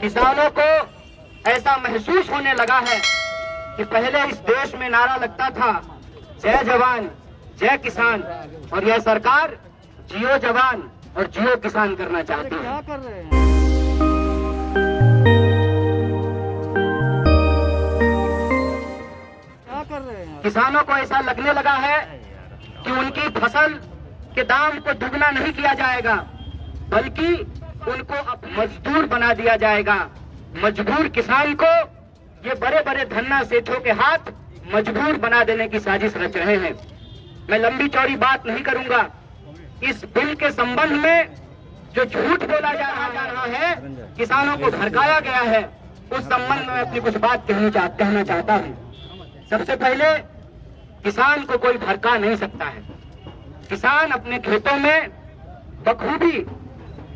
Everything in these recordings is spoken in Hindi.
किसानों को ऐसा महसूस होने लगा है कि पहले इस देश में नारा लगता था जय जवान जय किसान, और यह सरकार जियो जवान और जियो किसान करना चाहती है। क्या कर रहे हैं? क्या कर रहे हैं? किसानों को ऐसा लगने लगा है कि उनकी फसल के दाम को दुगना नहीं किया जाएगा, बल्कि उनको अब मजदूर बना दिया जाएगा। मजबूर किसान को ये बड़े बड़े धन्ना सेठों के हाथ मजबूर बना देने की साजिश रच रहे हैं। मैं लंबी चौड़ी बात नहीं करूंगा। इस बिल के संबंध में जो झूठ बोला जा रहा है, किसानों को भड़काया गया है, उस संबंध में अपनी कुछ बात कहना चाहता हूँ। सबसे पहले, किसान को कोई भड़का नहीं सकता है। किसान अपने खेतों में बखूबी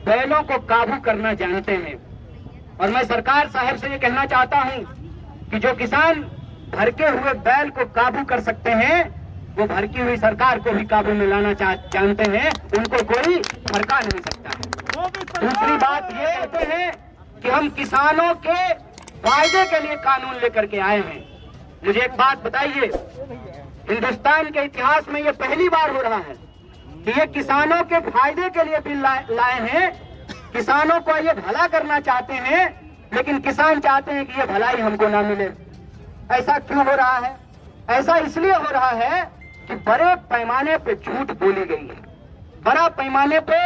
बैलों को काबू करना जानते हैं, और मैं सरकार साहब से ये कहना चाहता हूँ कि जो किसान भड़के हुए बैल को काबू कर सकते हैं, वो भड़की हुई सरकार को भी काबू में लाना जानते हैं, उनको कोई भड़का नहीं सकता है। दूसरी बात ये कहते हैं कि हम किसानों के फायदे के लिए कानून लेकर के आए हैं। मुझे एक बात बताइए, हिंदुस्तान के इतिहास में ये पहली बार हो रहा है कि ये किसानों के फायदे के लिए बिल लाए हैं। किसानों को ये भला करना चाहते हैं, लेकिन किसान चाहते हैं कि ये भलाई हमको ना मिले। ऐसा क्यों हो रहा है? ऐसा इसलिए हो रहा है कि बड़े पैमाने पे झूठ बोली गई है, बड़ा पैमाने पे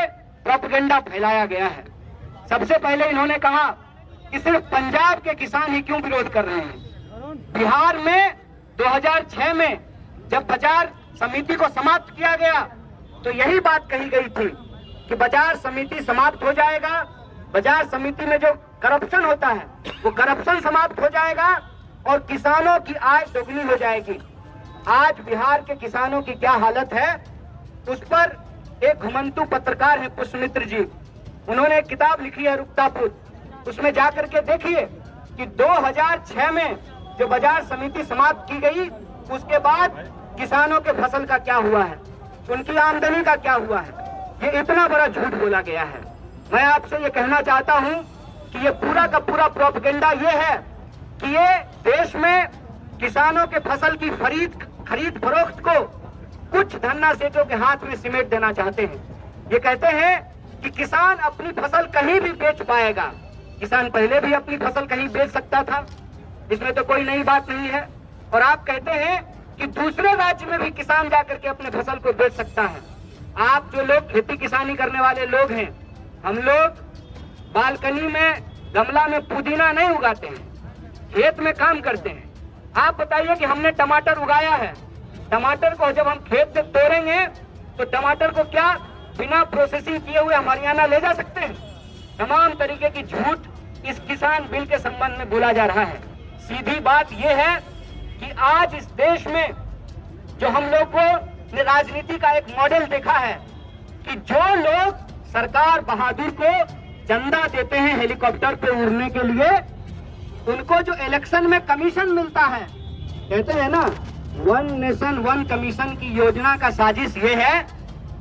प्रोपेगेंडा फैलाया गया है। सबसे पहले इन्होंने कहा कि सिर्फ पंजाब के किसान ही क्यों विरोध कर रहे हैं। बिहार में 2006 में जब बाजार समिति को समाप्त किया गया, तो यही बात कही गई थी कि बाजार समिति समाप्त हो जाएगा, बाजार समिति में जो करप्शन होता है वो करप्शन समाप्त हो जाएगा और किसानों की आय दोगुनी हो जाएगी। आज बिहार के किसानों की क्या हालत है, उस पर एक घुमंतु पत्रकार है पुष्पमित्र जी, उन्होंने एक किताब लिखी है रुकतापुर। उसमें जाकर के देखिए कि 2006 में जो बाजार समिति समाप्त की गई, उसके बाद किसानों के फसल का क्या हुआ है, उनकी आमदनी का क्या हुआ है। ये इतना बड़ा झूठ बोला गया है। मैं आपसे ये कहना चाहता हूँ कि ये पूरा का पूरा प्रोपेगेंडा ये है कि ये देश में किसानों के फसल की खरीद फरोख्त को कुछ धन्ना सेठों के हाथ में सिमेट देना चाहते हैं। ये कहते हैं कि किसान अपनी फसल कहीं भी बेच पाएगा। किसान पहले भी अपनी फसल कहीं बेच सकता था, इसमें तो कोई नई बात नहीं है। और आप कहते हैं कि दूसरे राज्य में भी किसान जाकर के अपने फसल को बेच सकता है। आप जो लोग खेती किसानी करने वाले लोग हैं, हम लोग बालकनी में गमला में पुदीना नहीं उगाते हैं, खेत में काम करते हैं। आप बताइए कि हमने टमाटर उगाया है, टमाटर को जब हम खेत से तोड़ेंगे तो टमाटर को क्या बिना प्रोसेसिंग किए हुए हम हरियाणा ले जा सकते हैं? तमाम तरीके की झूठ इस किसान बिल के संबंध में बोला जा रहा है। सीधी बात यह है कि आज इस देश में जो हम लोग को राजनीति का एक मॉडल देखा है कि जो लोग सरकार बहादुर को चंदा देते हैं हेलीकॉप्टर पे उड़ने के लिए, उनको जो इलेक्शन में कमीशन मिलता है, कहते हैं ना वन नेशन वन कमीशन की योजना का साजिश ये है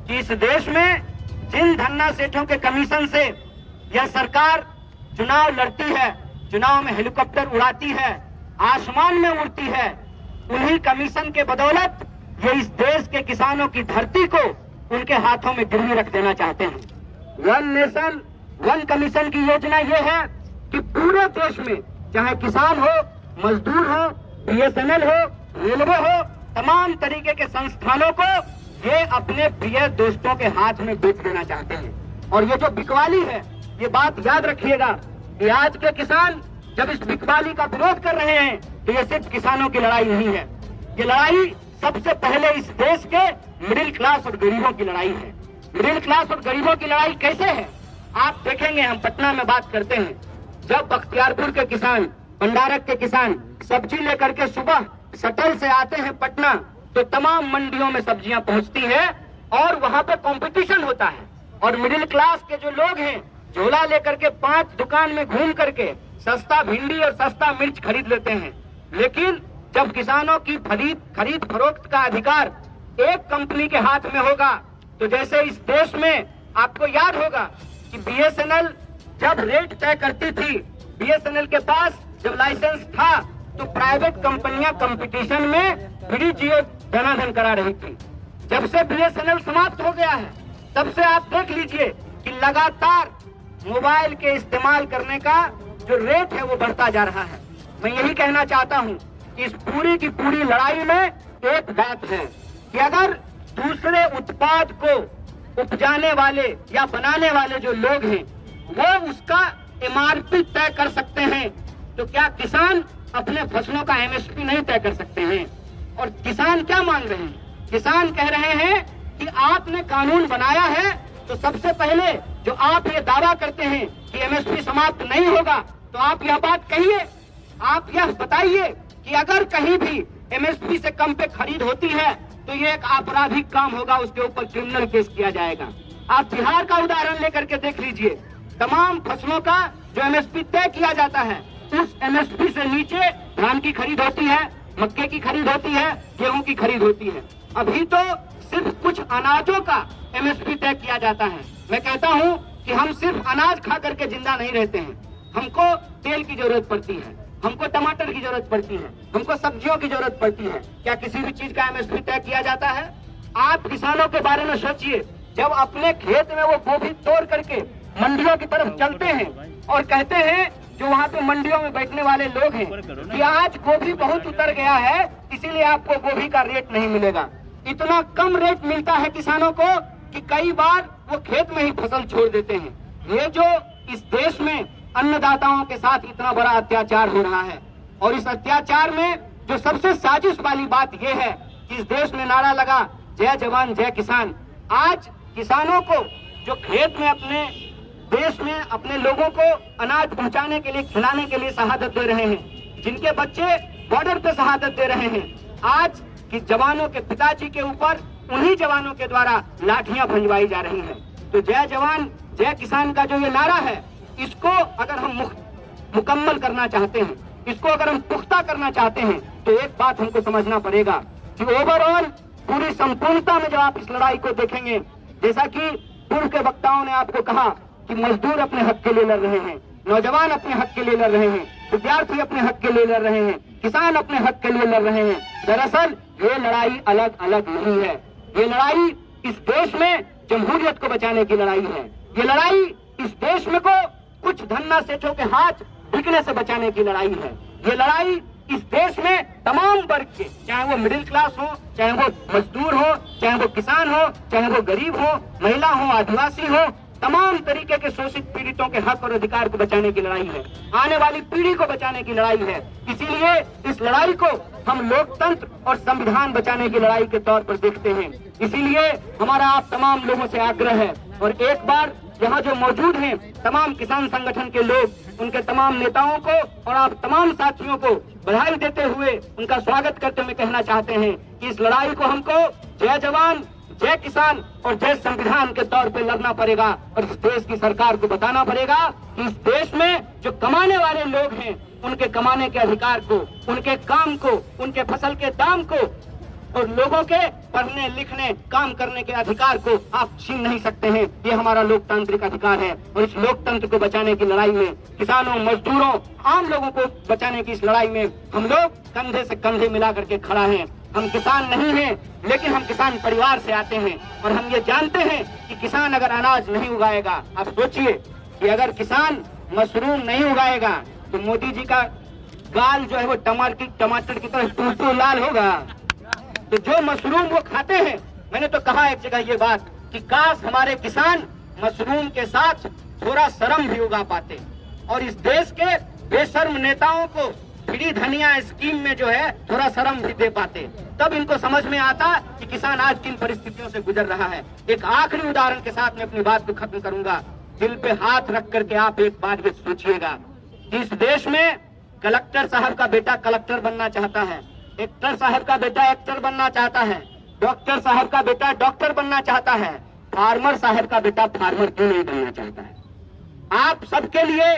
कि इस देश में जिन धन्ना सेठों के कमीशन से यह सरकार चुनाव लड़ती है, चुनाव में हेलीकॉप्टर उड़ाती है, आसमान में उड़ती है, उन्हीं कमीशन के बदौलत ये इस देश के किसानों की धरती को उनके हाथों में गिरवी रख देना चाहते हैं। वन नेशन वन कमीशन की योजना ये है कि पूरे देश में चाहे किसान हो, मजदूर हो, बीएसएनएल हो, रेलवे हो, तमाम तरीके के संस्थानों को ये अपने प्रिय दोस्तों के हाथ में बेच देना चाहते हैं। और ये जो बिकवाली है, ये बात याद रखिएगा कि आज के किसान जब इस बिकवाली का विरोध कर रहे हैं तो ये सिर्फ किसानों की लड़ाई नहीं है, ये लड़ाई सबसे पहले इस देश के मिडिल क्लास और गरीबों की लड़ाई है। मिडिल क्लास और गरीबों की लड़ाई कैसे है आप देखेंगे। हम पटना में बात करते हैं, जब बख्तियारपुर के किसान, भंडारक के किसान सब्जी लेकर के सुबह शटल से आते हैं पटना, तो तमाम मंडियों में सब्जियां पहुंचती हैं और वहां पे कंपटीशन होता है। और मिडिल क्लास के जो लोग हैं, झोला लेकर के 5 दुकान में घूम करके सस्ता भिंडी और सस्ता मिर्च खरीद लेते हैं। लेकिन जब किसानों की खरीद फरोख्त का अधिकार एक कंपनी के हाथ में होगा, तो जैसे इस देश में आपको याद होगा कि बीएसएनएल जब रेट तय करती थी बीएसएनएल के पास जब लाइसेंस था तो प्राइवेट कंपनियां कंपटीशन में फ्री जियो धनाधन करा रही थी। जब से बीएसएनएल समाप्त हो गया है तब से आप देख लीजिए कि लगातार मोबाइल के इस्तेमाल करने का जो रेट है वो बढ़ता जा रहा है। मैं यही कहना चाहता हूं कि इस पूरी की पूरी लड़ाई में एक बात है कि अगर दूसरे उत्पाद को उपजाने वाले या बनाने वाले जो लोग हैं वो उसका एमआरपी तय कर सकते हैं तो क्या किसान अपने फसलों का एमएसपी नहीं तय कर सकते हैं? और किसान क्या मांग रहे हैं? किसान कह रहे हैं कि आपने कानून बनाया है तो सबसे पहले जो आप ये दावा करते हैं कि एमएसपी समाप्त नहीं होगा तो आप यह बात कहिए, आप यह बताइए कि अगर कहीं भी एमएसपी से कम पे खरीद होती है तो ये एक आपराधिक काम होगा, उसके ऊपर क्रिमिनल केस किया जाएगा। आप बिहार का उदाहरण लेकर के देख लीजिए, तमाम फसलों का जो एमएसपी तय किया जाता है उस एमएसपी से नीचे धान की खरीद होती है, मक्के की खरीद होती है, गेहूं की खरीद होती है। अभी तो सिर्फ कुछ अनाजों का एमएसपी तय किया जाता है। मैं कहता हूं कि हम सिर्फ अनाज खा करके जिंदा नहीं रहते हैं, हमको तेल की जरूरत पड़ती है, हमको टमाटर की जरूरत पड़ती है, हमको सब्जियों की जरूरत पड़ती है। क्या किसी भी चीज का एमएसपी तय किया जाता है? आप किसानों के बारे में सोचिए, जब अपने खेत में वो गोभी तोड़ करके मंडियों की तरफ चलते हैं और कहते हैं जो वहाँ पे मंडियों में बैठने वाले लोग हैं कि आज गोभी बहुत उतर गया है इसीलिए आपको गोभी का रेट नहीं मिलेगा। इतना कम रेट मिलता है किसानों को कि कई बार वो खेत में ही फसल छोड़ देते हैं। ये जो इस देश में अन्नदाताओं के साथ इतना बड़ा अत्याचार हो रहा है और इस अत्याचार में जो सबसे साजिश वाली बात यह है कि इस देश में नारा लगा जय जवान जय किसान। आज किसानों को जो खेत में अपने देश में अपने लोगों को अनाज पहुंचाने के लिए, खिलाने के लिए शहादत दे रहे हैं, जिनके बच्चे बॉर्डर पे शहादत दे रहे हैं, आज कि जवानों के पिताजी के ऊपर उन्हीं जवानों के द्वारा लाठियां भंजवाई जा रही हैं। तो जय जवान जय किसान का जो ये नारा है, इसको अगर हम मुकम्मल करना चाहते हैं, इसको अगर हम पुख्ता करना चाहते हैं तो एक बात हमको समझना पड़ेगा कि ओवरऑल पूरी संपूर्णता में जब आप इस लड़ाई को देखेंगे, जैसा कि पूर्व के वक्ताओं ने आपको कहा कि मजदूर अपने हक के लिए लड़ रहे हैं, नौजवान अपने हक के लिए लड़ रहे हैं, विद्यार्थी अपने हक के लिए लड़ रहे हैं, किसान अपने हक के लिए लड़ रहे हैं। दरअसल ये लड़ाई अलग अलग नहीं है, ये लड़ाई इस देश में जमहूरियत को बचाने की लड़ाई है। ये लड़ाई इस देश में को कुछ धन्ना सेठों के हाथ बिकने से बचाने की लड़ाई है। ये लड़ाई इस देश में तमाम वर्ग के, चाहे वो मिडिल क्लास हो, चाहे वो मजदूर हो, चाहे वो किसान हो, चाहे वो गरीब हो, महिला हो, आदिवासी हो, तमाम तरीके के शोषित पीड़ितों के हक और अधिकार को बचाने की लड़ाई है, आने वाली पीढ़ी को बचाने की लड़ाई है। इसीलिए इस लड़ाई को हम लोकतंत्र और संविधान बचाने की लड़ाई के तौर पर देखते हैं। इसीलिए हमारा आप तमाम लोगों से आग्रह है और एक बार यहाँ जो मौजूद हैं तमाम किसान संगठन के लोग, उनके तमाम नेताओं को और आप तमाम साथियों को बधाई देते हुए उनका स्वागत करते हुए कहना चाहते हैं कि इस लड़ाई को हमको जय जवान जय किसान और जय संविधान के तौर पे लड़ना पड़ेगा और इस देश की सरकार को बताना पड़ेगा कि इस देश में जो कमाने वाले लोग हैं उनके कमाने के अधिकार को, उनके काम को, उनके फसल के दाम को और लोगों के पढ़ने लिखने काम करने के अधिकार को आप छीन नहीं सकते हैं। ये हमारा लोकतांत्रिक अधिकार है और इस लोकतंत्र को बचाने की लड़ाई में किसानों, मजदूरों, आम लोगों को बचाने की इस लड़ाई में हम लोग कंधे से कंधे मिला करके खड़ा हैं। हम किसान नहीं हैं लेकिन हम किसान परिवार से आते हैं और हम ये जानते हैं कि किसान अगर अनाज नहीं उगाएगा, आप सोचिए कि अगर किसान मशरूम नहीं उगाएगा तो मोदी जी का गाल जो है वो टमाटर की तरह टूट लाल होगा। तो जो मशरूम वो खाते हैं, मैंने तो कहा एक जगह ये बात कि काश हमारे किसान मशरूम के साथ थोड़ा शर्म भी उगा पाते और इस देश के बेशर्म नेताओं को फ्री धनिया स्कीम में जो है थोड़ा शर्म भी दे पाते, तब इनको समझ में आता कि किसान आज किन परिस्थितियों से गुजर रहा है। एक आखिरी उदाहरण के साथ मैं अपनी बात को खत्म करूंगा। दिल पे हाथ रख करके आप एक बात सोचिएगा, इस देश में कलेक्टर साहब का बेटा कलेक्टर बनना चाहता है, एक्टर साहब का बेटा एक्टर बनना चाहता है, डॉक्टर साहब का बेटा डॉक्टर बनना चाहता है, फार्मर साहब का बेटा फार्मर क्यों नहीं बनना चाहता है? आप सबके लिए,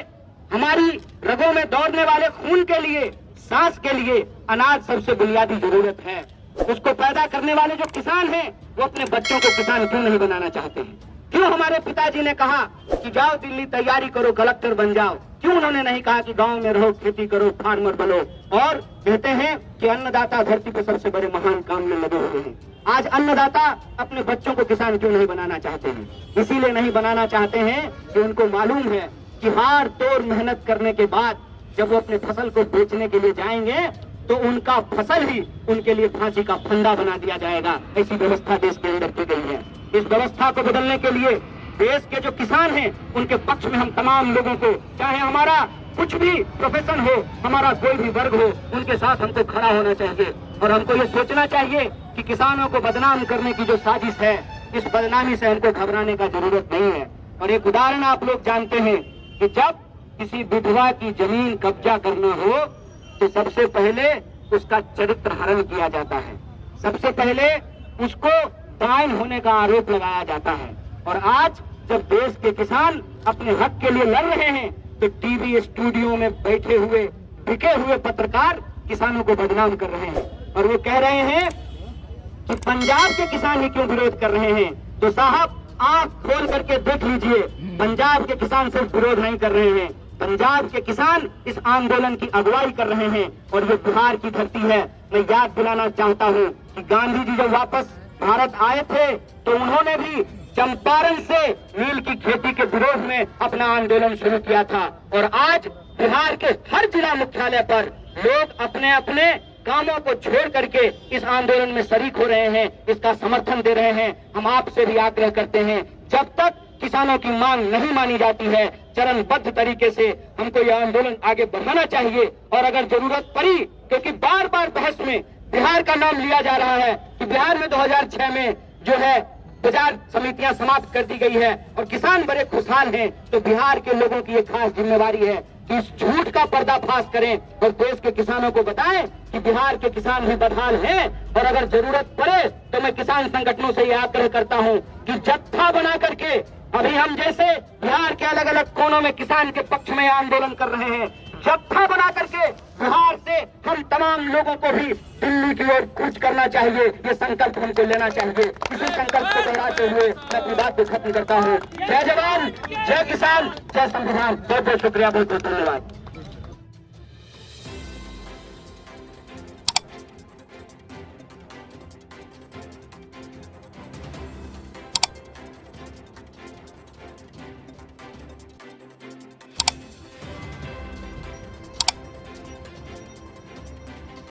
हमारी रगों में दौड़ने वाले खून के लिए, सांस के लिए अनाज सबसे बुनियादी जरूरत है। उसको पैदा करने वाले जो किसान हैं वो अपने बच्चों को किसान क्यों नहीं बनाना चाहते हैं? क्यों हमारे पिताजी ने कहा कि जाओ दिल्ली तैयारी करो, कलेक्टर बन जाओ? क्यों उन्होंने नहीं कहा कि गांव में रहो, खेती करो, फार्मर बनो? और कहते हैं कि अन्नदाता धरती पर सबसे बड़े महान काम में लगे हुए हैं। आज अन्नदाता अपने बच्चों को किसान क्यों नहीं बनाना चाहते हैं? इसीलिए नहीं बनाना चाहते हैं कि उनको मालूम है कि हार तोड़ मेहनत करने के बाद जब वो अपने फसल को बेचने के लिए जाएंगे तो उनका फसल ही उनके लिए फांसी का फंदा बना दिया जाएगा। ऐसी व्यवस्था देश के अंदर की गई है। इस व्यवस्था को बदलने के लिए देश के जो किसान हैं उनके पक्ष में हम तमाम लोगों को, चाहे हमारा कुछ भी प्रोफेशन हो, हमारा कोई भी वर्ग हो, उनके साथ हमको खड़ा होना चाहिए और हमको ये सोचना चाहिए कि किसानों को बदनाम करने की जो साजिश है, इस बदनामी से हमको घबराने का जरूरत नहीं है। और एक उदाहरण आप लोग जानते हैं कि जब किसी विधवा की जमीन कब्जा करना हो तो सबसे पहले उसका चरित्र हरण किया जाता है, सबसे पहले उसको डायन होने का आरोप लगाया जाता है। और आज जब देश के किसान अपने हक के लिए लड़ रहे हैं तो टीवी स्टूडियो में बैठे हुए बिके हुए पत्रकार किसानों को बदनाम कर रहे हैं और वो कह रहे हैं कि पंजाब के किसान ही क्यों विरोध कर रहे हैं। तो साहब आंख खोल करके देख लीजिए, पंजाब के किसान सिर्फ विरोध नहीं कर रहे हैं, पंजाब के किसान इस आंदोलन की अगुवाई कर रहे हैं और ये बिहार की धरती है। मैं याद दिलाना चाहता हूँ कि गांधी जी जब वापस भारत आए थे तो उन्होंने भी चंपारण से नील की खेती के विरोध में अपना आंदोलन शुरू किया था और आज बिहार के हर जिला मुख्यालय पर लोग अपने अपने कामों को छोड़ करके इस आंदोलन में शरीक हो रहे हैं, इसका समर्थन दे रहे हैं। हम आपसे भी आग्रह करते हैं, जब तक किसानों की मांग नहीं मानी जाती है, चरणबद्ध तरीके से हमको यह आंदोलन आगे बढ़ाना चाहिए। और अगर जरूरत पड़ी, क्योंकि बार बार बहस में बिहार का नाम लिया जा रहा है कि बिहार में 2006 में जो है बाजार समितियां समाप्त कर दी गई है और किसान बड़े खुशहाल हैं, तो बिहार के लोगों की एक खास जिम्मेवारी है कि इस झूठ का पर्दाफाश करें और देश के किसानों को बताएं कि बिहार के किसान भी बदहाल हैं। और अगर जरूरत पड़े तो मैं किसान संगठनों से यह आग्रह करता हूं कि जत्था बना करके, अभी हम जैसे बिहार के अलग अलग कोनों में किसान के पक्ष में आंदोलन कर रहे हैं, जत्था बना करके बिहार से हम तमाम लोगों को भी दिल्ली की ओर कूच करना चाहिए। ये संकल्प हमको लेना चाहिए। इसी संकल्प को दोहराते हुए मैं अपनी बात को खत्म करता हूँ। जय जवान, जय किसान, जय संविधान। बहुत बहुत शुक्रिया, बहुत बहुत धन्यवाद।